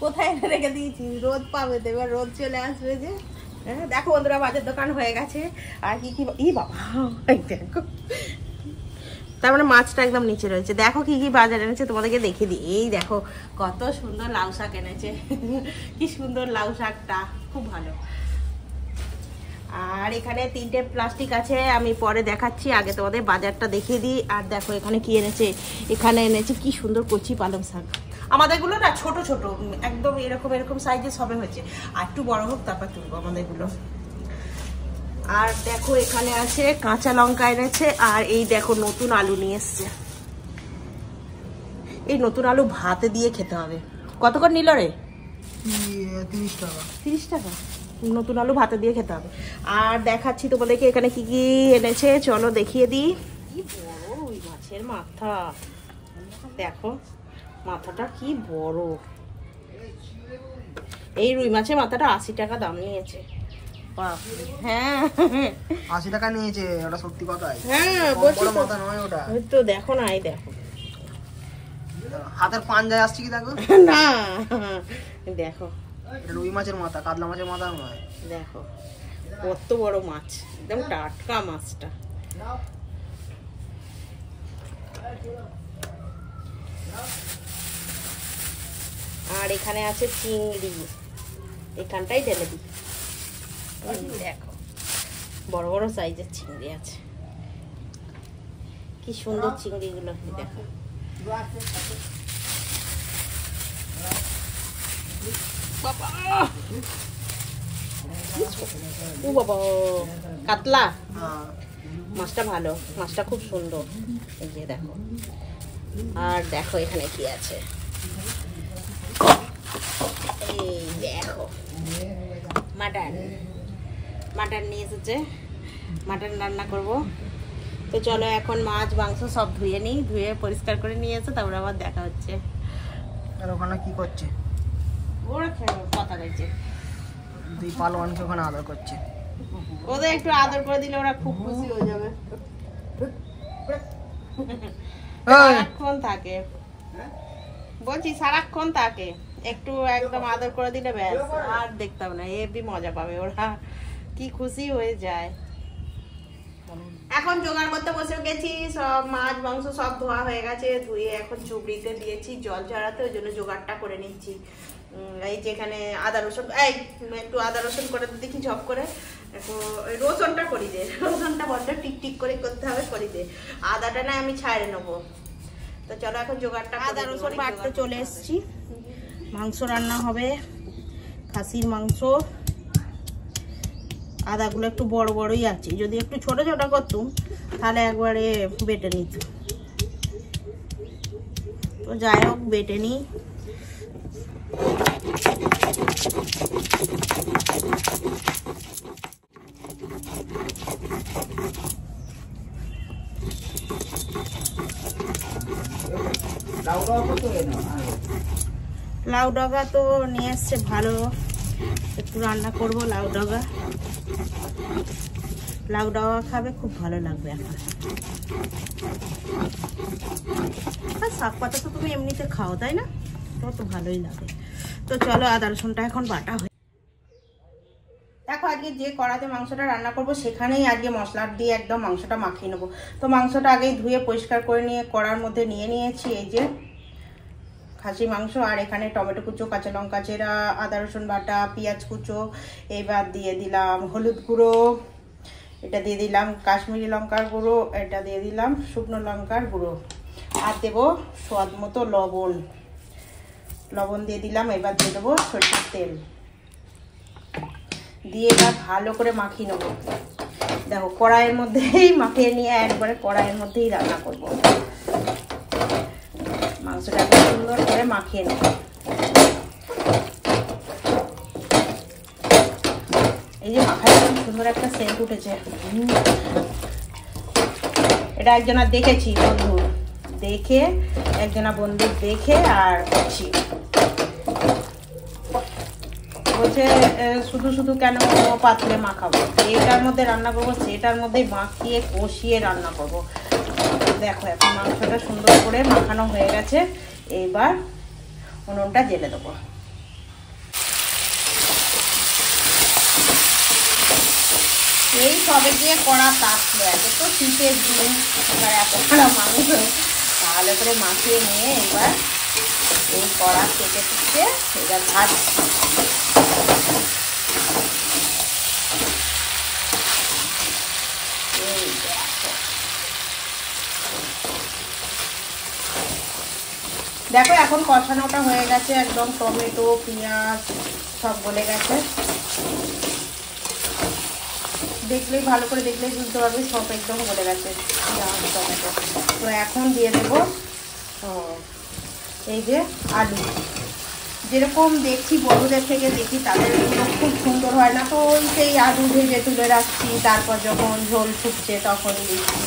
কোথায় রেখে দিয়েছি, রোদ পাবে তো, এবার রোদ চলে আসবে যে। দেখো বন্ধুরা, বাজার দোকান হয়ে গেছে। আর কি কি, ই বাবা দেখো, তার মানে মাছটা একদম নিচে রয়েছে। দেখো কি কি বাজার এনেছে, তোমাদেরকে দেখে দিই। এই দেখো কত সুন্দর লাউ শাক এনেছে, কি সুন্দর লাউ শাকটা, খুব ভালো। আর এখানে 3টে প্লাস্টিক আছে, আমি পরে দেখাচ্ছি, আগে তোমাদের বাজারটা দেখিয়ে দিই। আর দেখো এখানে কি এনেছে, এখানে এনেছে কি সুন্দর কচি পালং শাক। আমাদেরগুলো না ছোট ছোট, একদম এরকম এরকম সাইজে সবে হয়েছে, আর একটু বড় হোক তারপর তুলবো আমাদেরগুলো। আর দেখো এখানে আছে কাঁচা লঙ্কা এনেছে। আর এই দেখো নতুন আলু নিয়ে এসছে। এই নতুন আলু ভাতে দিয়ে খেতে হবে। কত করে নিল রে? 30 টাকা। 30 টাকা নতুন আলু ভাতে দিয়ে খেতে হবে। আর দেখাচ্ছি তোমাদেরকে এখানে কি কি এনেছে, চলো দেখিয়ে দিই। কি বড় রুই মাছের মাথা, দেখো মাথাটা কি বড়। এই রুই মাছের মাথাটা 80 টাকা দাম নিয়েছে। হ্যাঁ 80 টাকা নিয়েছে, ওটা সত্যি কথাই। হ্যাঁ বড় মাথা নয় ওটা। ওই তো দেখো না, এই দেখো হাতের পাঞ্জায় আসছে কি দেখো না, দেখো এটা রুই মাছের মাথা, কাতলা মাছের মাথা নয়। দেখো কত বড় মাছ, একদম টাটকা মাছটা। আর এখানে আছে চিংড়ি, এখানটাই ঢেলে দিই। দেখো বড় বড় সাইজের চিংড়ি আছে, কি সুন্দর চিংড়িগুলো, দেখো। বাবা ও বাবা, কাতলা মাছটা ভালো, মাছটা খুব সুন্দর। এই যে দেখো, আর দেখো এখানে কি আছে, এই দেখো মাটন, মাটন নিয়ে এসেছে, মাটন রান্না করব। তো চলো এখন মাছ মাংস সব ধুয়ে নিই, ধুয়ে পরিষ্কার করে নিয়ে এসে তারপরে আবার দেখা হচ্ছে। আর ওখানে কি করছে? ওরা কথা বলছে, দুই পালোয়ানকে ওখানে আদর করছে। ওদের একটু আদর করে দিলে ওরা খুব খুশি হয়ে যাবে। সারাক্ষণ থাকে, বলছি সারাক্ষণ থাকে, একটু একদম আদর করে দিলে ব্যাস, আর দেখতাম না, এবি মজা পাবে ওরা, কি খুশি হয়ে যায়। এখন জোগাড় করতে বসে গেছি, সব মাছ মাংস সব ধোয়া হয়ে গেছে, ধুয়ে এখন চুবড়িতে দিয়েছি জল ঝরাতে, ওই জন্য জোগাড়টা করে নিচ্ছি। এই যে এখানে আদা রসুন, এই একটু আদা রসুন করে দেখি ঝপ করে, একটু রসুনটা করি দে, রসুনটা বড্ড টিকটিক করে করতে হবে, করি দে, আদাটা না আমি ছাড়ে নেবো। তো চলো এখন জোগাড়টা, আদা রসুন বাটতে চলে এসেছি। মাংস রান্না হবে, খাসির মাংস। আদাগুলো একটু বড় বড়ই আছে, যদি একটু ছোট ছোট করতুম তাহলে একবারে বেটে নিত। তো যাই হোক বেটে নিই। লাউ ডগা তো নিয়ে এসছে, ভালো একটু রান্না করবো লাউ ডগা। লাউ ডগা খাবে, খুব ভালো লাগবে এখন। আর শাক পাতা তো তুমি এমনিতে খাও তাই না, তো তো ভালোই লাগে। তো চলো আদা রসুনটা এখন বাটা হয়। দেখো আজকে যে কড়াতে মাংসটা রান্না করব সেখানেই আজকে মশলা দিয়ে একদম মাংসটা মাখিয়ে নেবো। তো মাংসটা আগেই ধুয়ে পরিষ্কার করে নিয়ে কড়ার মধ্যে নিয়ে নিয়েছি, এই যে খাসি মাংস। আর এখানে টমেটো কুচো, কাঁচা লঙ্কা চেরা, আদা রসুন বাটা, পেঁয়াজ কুচো, এবার দিয়ে দিলাম হলুদ গুঁড়ো, এটা দিয়ে দিলাম কাশ্মীরি লঙ্কার গুঁড়ো, এটা দিয়ে দিলাম শুকনো লঙ্কার গুঁড়ো, আর দেবো স্বাদ মতো লবণ, লবণ দিয়ে দিলাম। এবার দিয়ে দেবো সরষের তেল দিয়ে এবার ভালো করে মাখিয়ে নেবো। দেখো কড়াইয়ের মধ্যেই মাখিয়ে নিয়ে একবারে কড়াইয়ের মধ্যেই রান্না করব। মাংসটা সুন্দর করে মাখিয়ে নেব। এই যে মাখাটা খুব সুন্দর একটা সেন্ট উঠেছে। এটা একজনা দেখেছি, বন্ধু দেখে, একজনা বন্ধু দেখে আর করছি, বলছে শুধু শুধু কেন পাতলে মাখাবো, এটার মধ্যে রান্না করবো, সেটার মধ্যে মাখিয়ে কষিয়ে রান্না করবো। দেখো এখন মাংসটা সুন্দর করে মাখানো হয়ে গেছে, এবার উনুনটা জেলে দেবো। এই সবে গিয়ে কড়া তাপলো, একে তো শীতের দিন, এবার এত কড়া মাংস ভালো করে মাখিয়ে নিয়ে এবার এই কড়া কেটে কুটে এবার ভাজছি। এই দেখো এখন কষানোটা হয়ে গেছে, একদম টমেটো পেঁয়াজ সব গলে গেছে। দেখলেই ভালো করে দেখলেই বুঝতে পারবে সব একদম গলে গেছে পেঁয়াজ টমেটো। তো এখন দিয়ে দেব এই যে আলু। যেরকম দেখছি বড়দের থেকে দেখি তাদের খুব সুন্দর হয় না, তো ওই সেই আলু ভেজে তুলে রাখছি, তারপর যখন ঝোল ফুটছে তখন দিচ্ছি,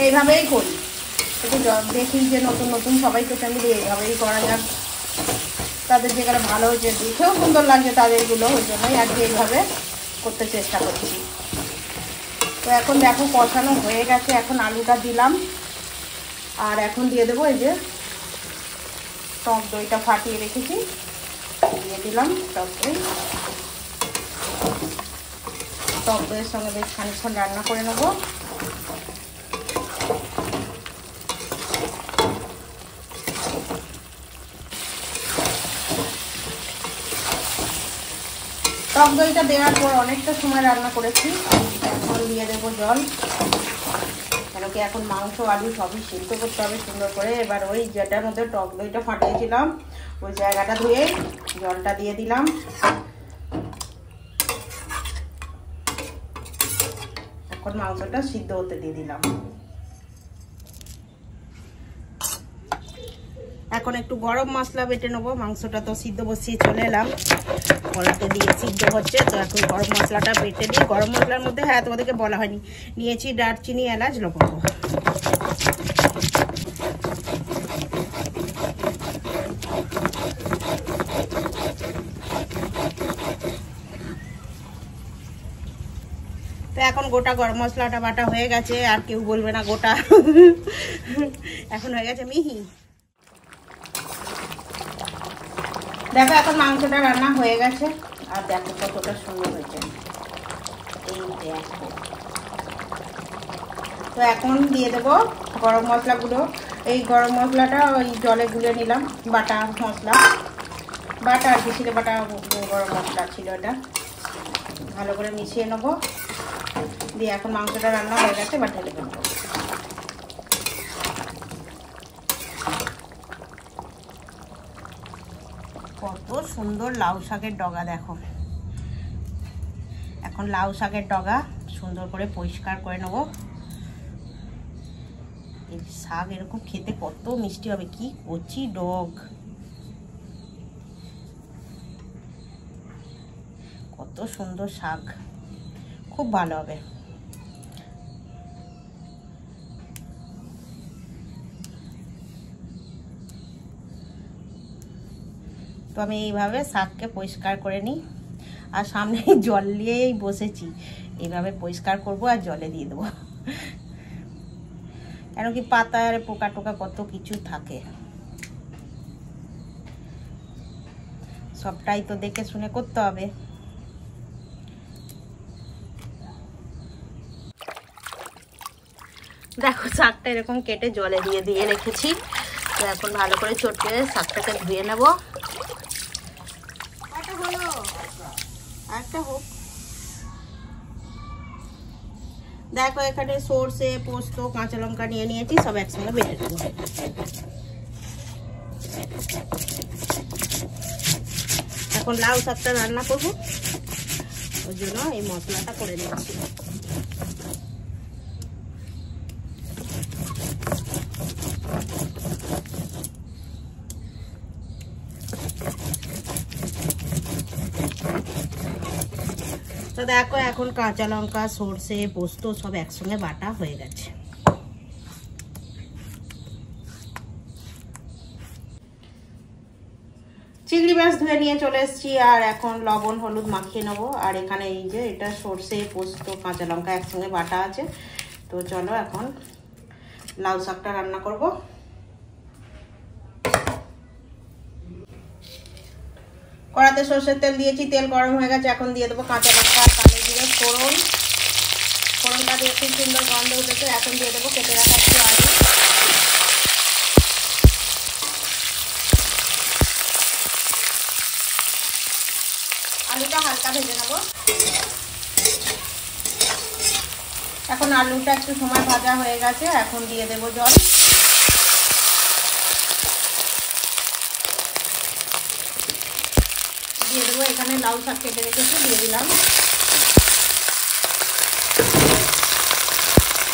এইভাবেই করি। একটু দেখি যে নতুন নতুন সবাই তো ফ্যামিলি এইভাবেই করা যাক, তাদের যেখানে ভালো হচ্ছে দেখেও সুন্দর লাগছে তাদেরগুলো, ওই জন্যই আর কি এইভাবে করতে চেষ্টা করছি। তো এখন দেখো কষানো হয়ে গেছে, এখন আলুটা দিলাম আর এখন দিয়ে দেবো এই যে টক দইটা ফাটিয়ে রেখেছি, দিয়ে দিলাম টক দই। টক দইয়ের সঙ্গে বেশ খানিকক্ষণ রান্না করে নেবো। টক দইটা দেওয়ার পর অনেকটা সময় রান্না করেছি, এখন দিয়ে দেবো জল, কেন কি এখন মাংস আলু সবই সিদ্ধ করতে হবে সুন্দর করে। এবার ওই যেটার মধ্যে টক দইটা ফাটিয়েছিলাম ওই জায়গাটা ধুয়ে জলটা দিয়ে দিলাম। এখন মাংসটা সিদ্ধ হতে দিয়ে দিলাম। এখন একটু গরম মশলা বেটে নেবো, মাংসটা তো সিদ্ধ বসিয়ে চলে এলাম, কড়াতে দিয়ে সিদ্ধ হচ্ছে, তো এখন গরম মশলাটা বেটে দিই। গরম মশলার মধ্যে হ্যাঁ তোমাদেরকে বলা হয়নি, নিয়েছি দারচিনি এলাচ লবঙ্গ। তো এখন গোটা গরম মশলাটা বাটা হয়ে গেছে, আর কেউ বলবে না গোটা, এখন হয়ে গেছে মিহি। দেখো এখন মাংসটা রান্না হয়ে গেছে, আর দেখো কতটা সুন্দর হয়েছে, এই দেখো। তো এখন দিয়ে দেবো গরম মশলাগুলো। এই গরম মশলাটা ওই জলে গুলে নিলাম, বাটা মশলা, বাটা আর কি ছিল, বাটা গরম মশলা ছিল, এটা ভালো করে মিশিয়ে নেবো। দিয়ে এখন মাংসটা রান্না হয়ে গেছে, এবার ঢেলে দেবো। কত সুন্দর লাউ শাকের ডগা দেখো। এখন লাউ শাকের ডগা সুন্দর করে পরিষ্কার করে নেব। এই শাক এরকম খেতে কত মিষ্টি হবে, কি কচি ডগ, কত সুন্দর শাক, খুব ভালো হবে। তো আমি এইভাবে শাককে পরিষ্কার করে নিই, আর সামনে জল নিয়েই বসেছি, এইভাবে পরিষ্কার করব আর জলে দিয়ে দেবো, কেন কি পাতার পোকা টোকা কত কিছু থাকে, সবটাই তো দেখে শুনে করতে হবে। দেখো শাকটা এরকম কেটে জলে দিয়ে রেখেছি, তো এখন ভালো করে চটকে শাকটাকে ধুয়ে নেব। একটা হোক, দেখো এখানে সরষে পোস্ত কাঁচা লঙ্কা নিয়ে নিয়েছি, সব একসঙ্গে বেটে দেবো। এখন লাউ শাকটা রান্না করবো, ওই জন্য এই মশলাটা করে নিচ্ছি। তো দেখো এখন কাঁচা লঙ্কা সরষে পোস্ত সব একসঙ্গে বাটা হয়ে গেছে। চিংড়ি মাছ ধুয়ে নিয়ে চলে এসেছি, আর এখন লবণ হলুদ মাখিয়ে নেবো। আর এখানে এই যে এটা সরষে পোস্ত কাঁচা লঙ্কা একসঙ্গে বাটা আছে। তো চলো এখন লাউ শাকটা রান্না করব। কড়াতে সরষের তেল দিয়েছি, তেল গরম হয়ে গেছে, এখন দিয়ে দেবো কাঁচা লঙ্কা, কালো জিরে ফোড়ন, দিয়ে খুব সুন্দর গন্ধ উঠেছে। এখন দিয়ে দেবো কেটে রাখা একটু আলু। আলুটা হালকা ভেজে নেবো। এখন আলুটা একটু সময় ভাজা হয়ে গেছে, এখন দিয়ে দেবো জল। দিয়ে দেবো এখানে লাউ শাক কেটে রেখেছি, দিয়ে দিলাম।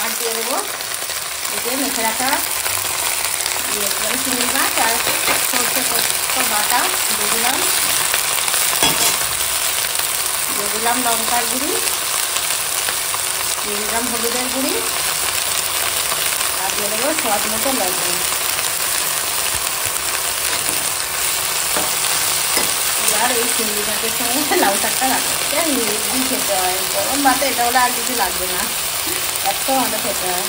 আর দিয়ে দেবো এই যে মেখে রাখা চিংড়ি মাছ আর সরষে পোস্ত বাটা দিয়ে দিলাম। দিয়ে দিলাম লঙ্কার গুঁড়ি, দিয়ে দিলাম হলুদের গুঁড়ি, আর দিয়ে দেবো স্বাদ মতো লবণ। আর এই চিংড়ি মাছের সঙ্গে লাউ শাকটা রাখতে হেভি খেতে হয়। গরম ভাতে এটা হলে আর কিছু লাগবে না, এত ভালো খেতে হয়।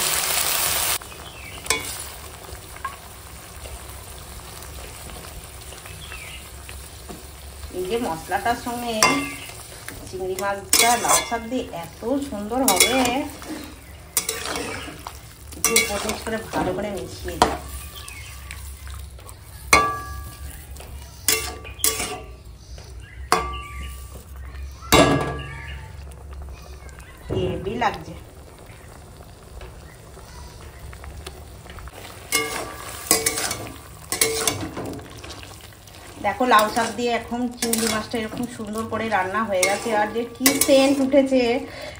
এই যে মশলাটার সঙ্গে চিংড়ি মাছটা লাউ শাক দিয়ে এত সুন্দর হবে, একটু উপদেশ করে ভালো করে মিশিয়ে দিই। হেভি লাগছে। দেখো লাউ শাক দিয়ে এখন চিংড়ি মাছটা এরকম সুন্দর করে রান্না হয়ে গেছে। আর যে কি সেন্ট উঠেছে,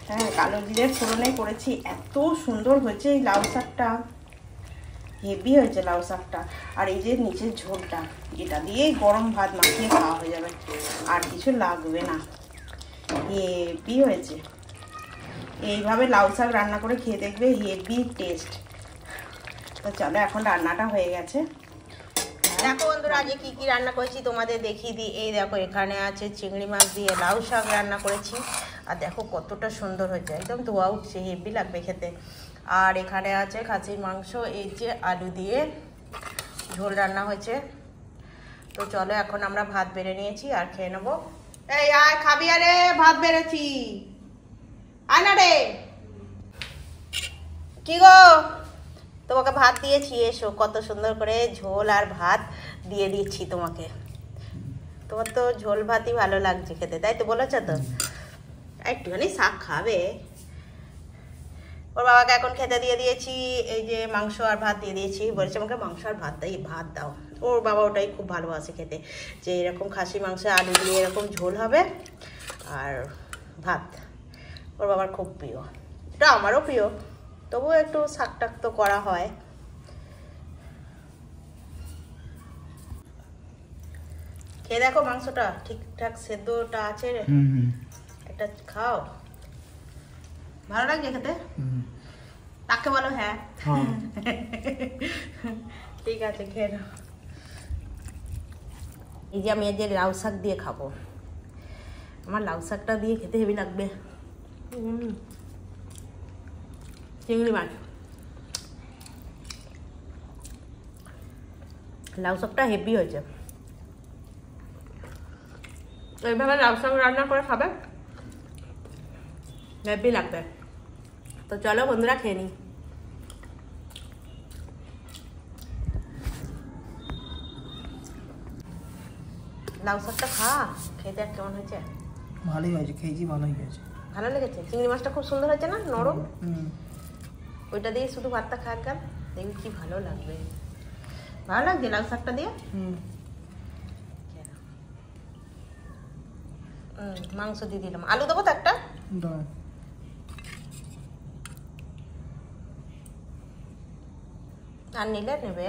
হ্যাঁ কালো জিরের ফোড়নে করেছি, এত সুন্দর হয়েছে এই লাউ শাকটা, হেভি হয়েছে লাউ শাকটা। আর এই যে নিচের ঝোলটা, এটা দিয়ে গরম ভাত মাখিয়ে খাওয়া হয়ে যাবে, আর কিছু লাগবে না। হেভি হয়েছে। এইভাবে লাউ শাক রান্না করে খেয়ে দেখবে, হেভি টেস্ট। তো চলো এখন রান্নাটা হয়ে গেছে। দেখো বন্ধুরা আজকে কি কি রান্না করেছি তোমাদের দেখিয়ে দিই। এই দেখো এখানে আছে চিংড়ি মাছ দিয়ে লাউ শাক রান্না করেছি, আর দেখো কতটা সুন্দর হয়েছে, একদম ধোয়া উঠছে, হেভি লাগবে খেতে। আর এখানে আছে খাসির মাংস, এই যে আলু দিয়ে ঝোল রান্না হয়েছে। তো চলো এখন আমরা ভাত বেড়ে নিয়েছি আর খেয়ে নেবো। এই আয় খাবি? আরে ভাত বেড়েছি, আয় না রে। কি গো, তোমাকে ভাত দিয়েছি, এসো। কত সুন্দর করে ঝোল আর ভাত দিয়ে দিচ্ছি তোমাকে। তোমার তো ঝোল ভাতই ভালো লাগছে খেতে, তাই তো বলেছ তো? একটুখানি শাক খাবে। ওর বাবাকে এখন খেতে দিয়ে দিয়েছি, এই যে মাংস আর ভাত দিয়ে দিয়েছি। বলেছে আমাকে মাংস আর ভাত দাও। ওর বাবা ওটাই খুব ভালোবাসে খেতে, যে এরকম খাসি মাংস আলু দিয়ে এরকম ঝোল হবে আর ভাত। ওর বাবার খুব প্রিয়, এটা আমারও প্রিয়, তবুও একটু শাক টাক তো করা হয়। খেয়ে দেখো মাংসটা ঠিকঠাক সেদ্ধটা আছে, একটা খাও, ভালো লাগছে খেতে? তাকে বলো হ্যাঁ। ঠিক আছে খেয়ে নাও। এই যে আমি এই যে লাউ শাক দিয়ে খাবো, আমার লাউ শাকটা দিয়ে খেতে হেভি লাগবে। চিংড়ি মাছ, লাউ শাকটা হেভি হয়েছে। এইভাবে লাউ শাক রান্না করে খাবে, হেভি লাগবে। তো চলো বন্ধুরা খেয়ে নিই। লাউ শাকটা খেয়ে দেখ কেমন হয়েছে। ভালোই হয়েছে, খেয়েছি, ভালোই হয়েছে, ভালো লেগেছে। চিংড়ি মাছটা খুব সুন্দর হয়েছে না, নরম। ওইটা দিয়ে শুধু ভাতটা খাওয়ার গান দেখবি কি ভালো লাগবে। ভালো লাগছে লাউ শাকটা দিয়ে। মাংস দিয়ে দিলাম, আলু দেবো তো একটা, আর নিলে নেবে।